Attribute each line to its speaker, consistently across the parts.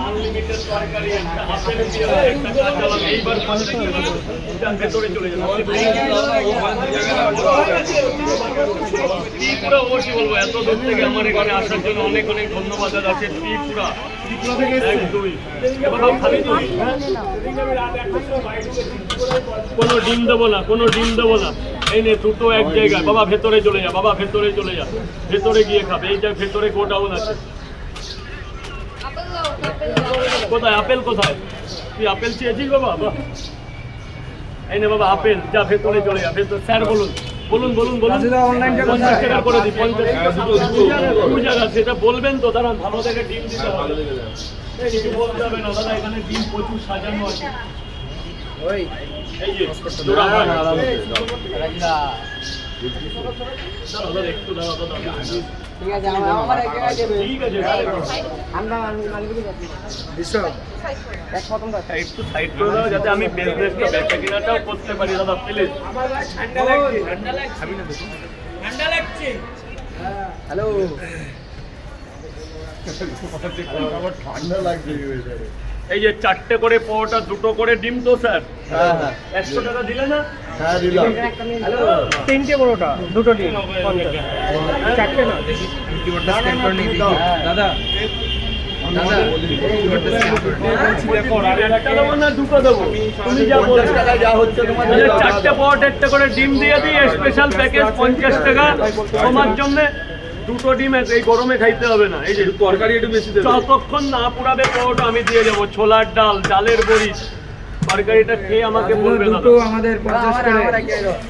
Speaker 1: Unlimited তরকারি একটা apple দিয়ে একটা কাঁচা লঙ্কা এইবার ভেতরে চলে যাবে ত্রিপুরা অবশ্যই বলবো এত দূর থেকে আমার এখানে আসার জন্য অনেক অনেক ধন্যবাদ আছে ত্রিপুরা কোনো ডিম দেবো না কোনো ডিম দেবো না এই নে দুটো এক জায়গায় বাবা ভেতরে চলে যা বাবা ভেতরে চলে যা ভেতরে গিয়ে খাবে এইটা ভেতরে গোডাউন আছে কোথায় আপেল কোথায় তুই আপেল চেয়েছিস বাবা এই নে বাবা আপেল যা ভেতরে চলে যা ভেতর স্যার বলুন বলুন বলুন বলুন 50 টাকা করে দিই 50 টাকা সেটা বলবেন তো দাঁড়ান ভালো থেকে ডিম দিতে হবে কিছু বলতে হবে না দাদা এখানে ডিম প্রচুর সাজানো আছে এই যে একটু দাঁড়া
Speaker 2: ঠিক আছে আমার এক জায়গায় দেবে
Speaker 1: ঠিক আছে
Speaker 2: আমরা মালিককে যাচ্ছি এক প্রথম
Speaker 1: একটু সাইড করে দাও যাতে আমি বিজনেসটা বেচা কিনাটাও করতে পারি দাদা প্লিজ
Speaker 2: ঠান্ডা লাগছে হ্যালো
Speaker 3: ঠান্ডা লাগছে
Speaker 1: এই যে 4টে করে পরোটা 2টো করে ডিম তো স্যার
Speaker 3: হ্যাঁ হ্যাঁ
Speaker 1: 100 টাকা দিলে না
Speaker 3: হ্যাঁ দিলাম
Speaker 2: হ্যালো
Speaker 4: 3টে পরোটা 2টো ডিম 4টে না
Speaker 3: দাদা যা হচ্ছে তোমাদের
Speaker 1: 4টে পরোটা একটা করে ডিম দিয়ে দিই স্পেশাল প্যাকেজ 50 টাকা তোমার জন্য 2টো ডিম এই গরমে খাইতে হবে না এই যে
Speaker 3: তরকারি একটু বেশি দেবে
Speaker 1: যতক্ষণ না পুরাবে পরোটা আমি দিয়ে যাবো ছোলার ডাল ডালের বড়ি তরকারিটা খেয়ে আমাকে বলবে দাদা
Speaker 4: আমাদের 50 টাকা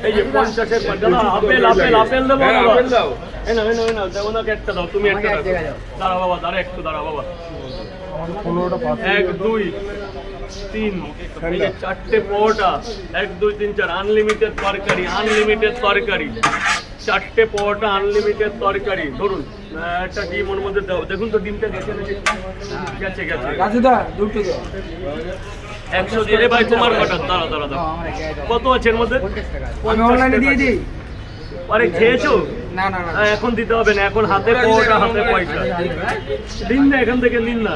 Speaker 1: এই যে 50-এর দাদা আপেল আপেল আপেল দেবো
Speaker 3: আপেল দাও
Speaker 1: এই না দেবো না একটা দাও তুমি একটা দাও দাঁড়া বাবা দাঁড়া একটু দাঁড়া বাবা 1 2 3 এই যে 4টে পরোটা 1 2 3 4 আনলিমিটেড তরকারি 4টে পরোটা আনলিমিটেড তরকারি ধরুন একটা ডিম ওর মধ্যে দাও দেখুন তো ডিমটা গেছে গেছে
Speaker 4: রাজুদা দুটো
Speaker 1: 100 দিয়ে ভাই তোমার কটা দাঁড়া কত আছে এর মধ্যে
Speaker 4: আমি অনলাইনে দিয়ে দিই
Speaker 1: আরে খেয়েছো
Speaker 4: না
Speaker 1: এখন দিতে হবে না এখন হাতে পরোটা হাতে পয়সা নিন না এখান থেকে নিন না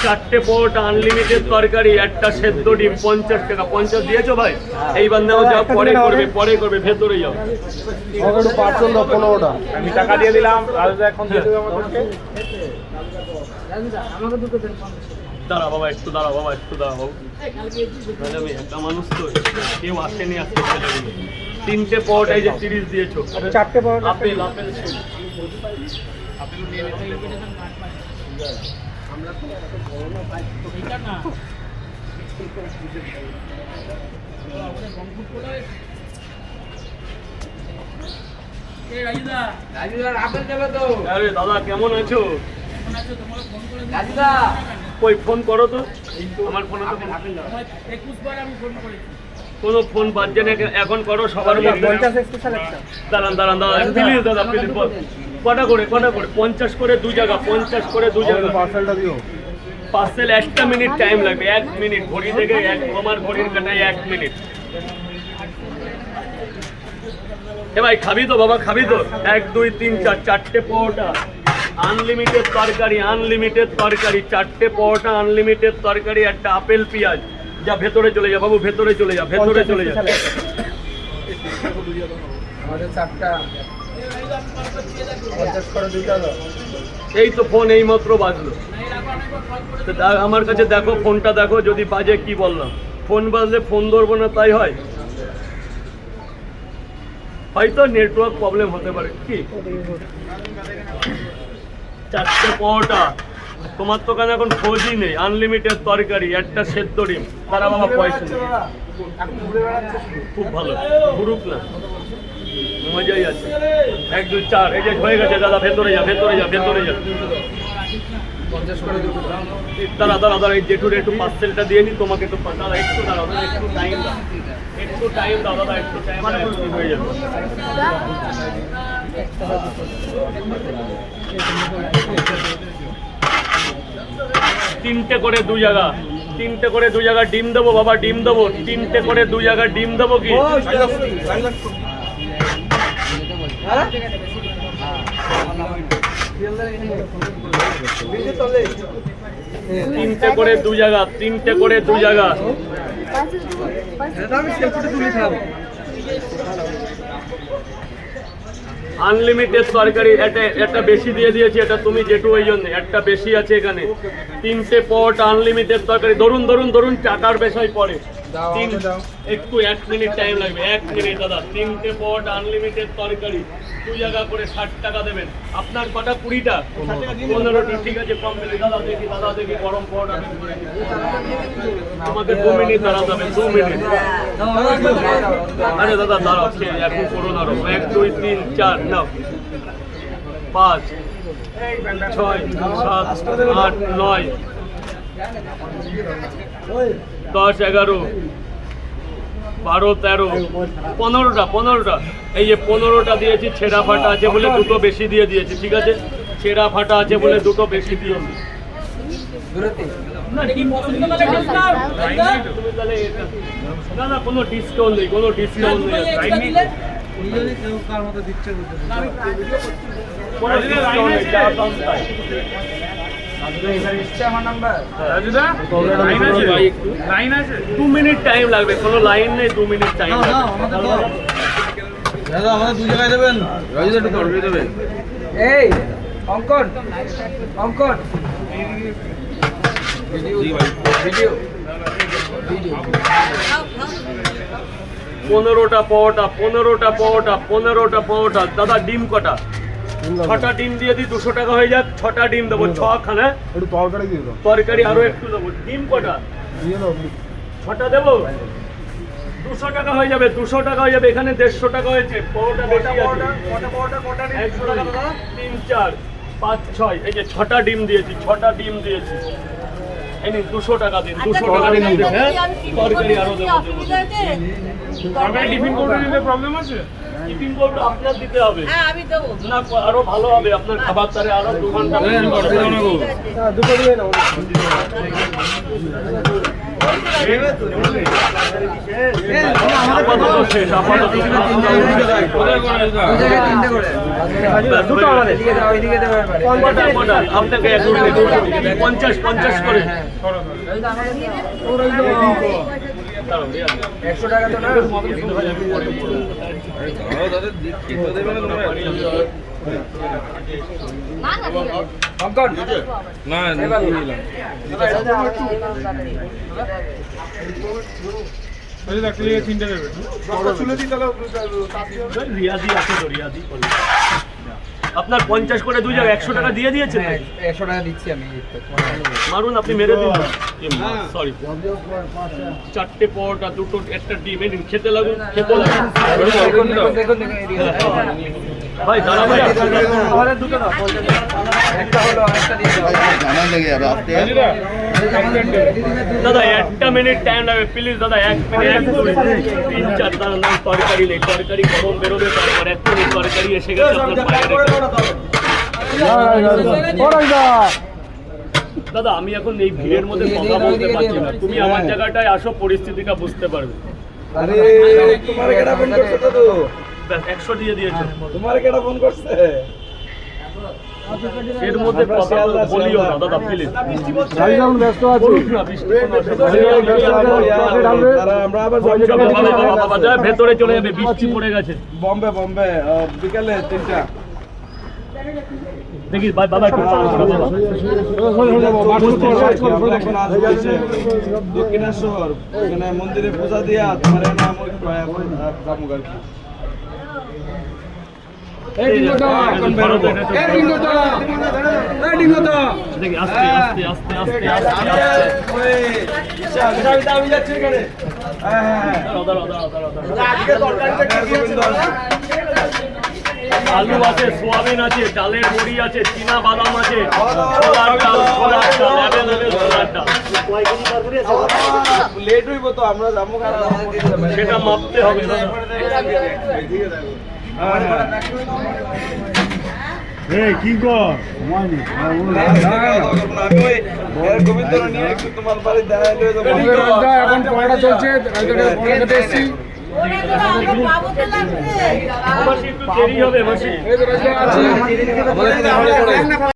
Speaker 1: 4টে পরোটা আনলিমিটেড তরকারি একটা সেদ্ধ ডিম 50 টাকা 50 দিয়েছো ভাই এই বান্দাও যাও পরে করবে ভেতরে যাও
Speaker 3: একটু পার্সেল দাও 15টা
Speaker 4: আমি টাকা দিয়ে দিলাম রাজুদা এখন দিয়ে দেবে আমাদেরকে রাজুদা আমাকে দুটো দেন
Speaker 1: দাঁড়া বাবা একটু দাঁড়া বাবা নাহলে আমি একটা মানুষ তো কেউ আসেনি আজকে ছেলেগুলো 3টে পরোটা এই যে 30 দিয়েছো
Speaker 4: 4টে পরোটা
Speaker 1: আপেল
Speaker 2: রাজুদার আপেল দেবে তো
Speaker 1: আরে দাদা কেমন আছো
Speaker 2: রাজুদা
Speaker 1: কই ফোন করো তো আমার ফোনে তো কোনো ফোন বাজছে না এখন করো সবার মধ্যে
Speaker 4: 50 স্পেশাল একটা
Speaker 1: দাঁড়ান প্লিজ দাদা প্লিজ কটা করে 50 করে 2 জায়গা 50 করে 2 জায়গা
Speaker 3: পার্সেলটা দিও
Speaker 1: পার্সেল 1 মিনিট টাইম লাগবে 1 মিনিট ঘড়ি থেকে আমার ঘড়ির কাটায় 1 মিনিট এ ভাই খাবি তো বাবা খাবি তো 1 2 3 4 4টে পরোটা আনলিমিটেড তরকারি 4টে পরোটা আনলিমিটেড তরকারি একটা আপেল পেঁয়াজ যা ভেতরে চলে যা বাবু ভেতরে চলে যা
Speaker 4: আমাদের 4টা 50 করে দুটো দাও
Speaker 1: এই তো ফোন এই মাত্র বাজলো তো আমার কাছে দেখো ফোনটা দেখো যদি বাজে কি বললাম ফোন বাজলে ফোন ধরবো না তাই হয় হয়তো নেটওয়ার্ক প্রবলেম হতে পারে কি 4টে পরোটা তোমার দোকানে এখন খোঁজই নেই আনলিমিটেড তরকারি একটা সেদ্ধ ডিম তারা বাবা পয়সা নেই খুব ভালো ঘুরুক না মজাই আছে 1 2 4 এই যে হয়ে গেছে দাদা ভেতরে যা
Speaker 4: 50 করে দুটো
Speaker 1: দাঁড়া এই জেঠুর একটু পার্সেলটা দিয়ে নি তোমাকে তো দাদা একটু দাঁড়াও একটু টাইম দাও দাদা একটু টাইম হয়ে যাবে 3টে করে 2 জায়গা ডিম দেবো বাবা ডিম দেবো 3টে করে 2 জায়গা ডিম দেবো কি
Speaker 2: হ্যাঁ
Speaker 1: তিনটে করে দু জায়গা, তিনটে করে দু জায়গা। আনলিমিটেড তরকারি, একটা বেশি দিয়ে দিয়েছি, এটা তুমি যেটু ওই জন্য একটা বেশি আছে এখানে। তিনটে পট আনলিমিটেড তরকারি। ধরুন ধরুন ধরুন, টাকার বিষয় পড়ে। একটু 1 মিনিট টাইম লাগবে, 1 মিনিট দাদা। তিনটে পট আনলিমিটেড তরকারি, 2 জায়গা করে 60 টাকা দেবেন। আপনার কটা? 20টা, 15টা, ঠিক আছে কমপ্লিট। দাদা দেখি, দাদা দেখি, গরম পট আমি করে দিই। তোমাকে 2 মিনিট দাঁড়াতে হবে, 2 মিনিট। আরে দাদা দাঁড়াও, এখন করুন আরো। 1 2 3 4 নাও, 5 6 7 8 9 10 11 12 13 15টা। এই যে 15টা দিয়েছি, ছেঁড়া ফাটা আছে বলে দুটো বেশি দিয়ে দিয়েছি, ঠিক আছে? ছেঁড়া ফাটা আছে বলে দুটো বেশি দিয়েছি। না না, কোনো ডিসকাউন্ট নেই, কোনো ডিসকাউন্ট নেই, কোনো ডিসকাউন্ট নেই, যা দাম তাই। লাইন আছে, 2 মিনিট টাইম লাগবে। কোনো লাইন নেই, 2 মিনিট টাইম লাগবে।
Speaker 3: দাদা আমাদের 2 জায়গায় দেবেন, রাজুদা একটু তরকারি দেবেন।
Speaker 2: এই অঙ্কন, অঙ্কন ভিডিও
Speaker 1: 15টা পাওয়াটা, 15টা পাওয়াটা। দাদা ডিম কটা? 6টা ডিম দিয়ে দিই, 200 টাকা হয়ে যাক। 6টা ডিম দেবো, 6খানা।
Speaker 3: একটু তরকারি দিয়ে দাও।
Speaker 1: তরকারি আরো একটু দেবো। ডিম কটা?
Speaker 3: দিয়ে দাও।
Speaker 1: 6টা দেবো, 200 টাকা হয়ে যাবে, 200 টাকা হয়ে যাবে। এখানে 150 টাকা হয়েছে। পাওয়াটা বেশি আছে। 100 টাকা দাদা। 3 4 5 6, এই যে 6টা ডিম দিয়েছি, 6টা ডিম দিয়েছি। এই নিন 200 টাকা দিন, 200 টাকা দিন। হ্যাঁ, তরকারি আরো দেবো। তরকারি টিফিন কোড দিলে প্রবলেম আছে? টিফিন কোড আপনার দিতে হবে।
Speaker 5: হ্যাঁ আমি দেবো।
Speaker 1: না, আরো ভালো হবে আপনার খাবার তারে আরো 2 ঘন্টা।
Speaker 3: দুটো দিয়ে নাও।
Speaker 1: আপাতত শেষ, আপাতত শেষ।
Speaker 2: দুটো আমাদের এদিকে দাও, এদিকে দাও এবারে।
Speaker 1: আপনাকে 50 করে।
Speaker 2: 100 টাকা তো না।
Speaker 5: না না ঠিক আছে।
Speaker 2: অঙ্কন
Speaker 3: না
Speaker 2: এবার
Speaker 1: রিয়াজি আছে তো, রিয়াজি করুন। আপনার 50 করে 2 জায়গায় 100 টাকা দিয়ে দিয়েছেন?
Speaker 2: 100 টাকা দিচ্ছি আমি।
Speaker 1: মারুন, আপনি মেরে দিন। সরি, 4টে পরোটা, 2টো, একটা ডিম। এই নিন, খেতে লাগুন, খেতে লাগুন।
Speaker 2: দেখুন দেখুন দেখুন এদিকে
Speaker 1: ভাই দাঁড়া ভাই,
Speaker 2: আমাদের দুটো না, একটা হলো আরেকটা দিয়ে দাও।
Speaker 3: জানা লেগে যাবে আপনি।
Speaker 1: দাদা 1 মিনিট টাইম লাগবে প্লিজ দাদা। 1 মিনিট, 1 2 3 4 দাঁড়ান। তরকারি নেই, তরকারি গরম বেরোবে, তারপর 1 মিনিট তরকারি এসে গেছে আপনার বাইরে। দাদা আমি এখন এই ভিড়ের মধ্যে কথা বলতে পারছি না। তুমি আমার জায়গাটায় আসো, পরিস্থিতিটা বুঝতে পারবে।
Speaker 3: আরে তোমার কেডা ফোন করছে তো?
Speaker 1: ব্যাস 100 দিয়ে দিয়েছো।
Speaker 3: তোমার কেডা ফোন করছে?
Speaker 1: এর মধ্যে কথা বলিও না দাদা প্লিজ।
Speaker 3: ব্যস্ত আছি।
Speaker 1: বলুন না, বৃষ্টি কোনো অসুবিধা নেই।
Speaker 3: আমরা আবার
Speaker 1: বাবা যা ভেতরে চলে যাবে, বৃষ্টি পড়ে গেছে।
Speaker 3: বম্বে বিকালে 3টা।
Speaker 1: দেখি বাবা একটু
Speaker 3: দক্ষিণেশ্বর এখানে মন্দিরে পূজা দিয়া তোমার নাম
Speaker 1: দেখি আস্তে আস্তে আস্তে আস্তে আস্তে
Speaker 3: আমি যাচ্ছি এখানে।
Speaker 1: আলু আছে, সোয়াবিন আছে, ডালের বড়ি আছে, চীনা বাদাম আছে, ছোলার ডাল, অ্যাভেলেবেল ছোলার ডাল।
Speaker 3: লেট হইব তো, আমরা যাবো
Speaker 1: সেটা মাপতে হবে দাদা।
Speaker 3: কি কর গোবিন্দ নিয়ে একটু তোমার বাড়ি
Speaker 5: এখন পড়াটা চলছে,
Speaker 1: মাসি একটু দেরি হবে মাসি।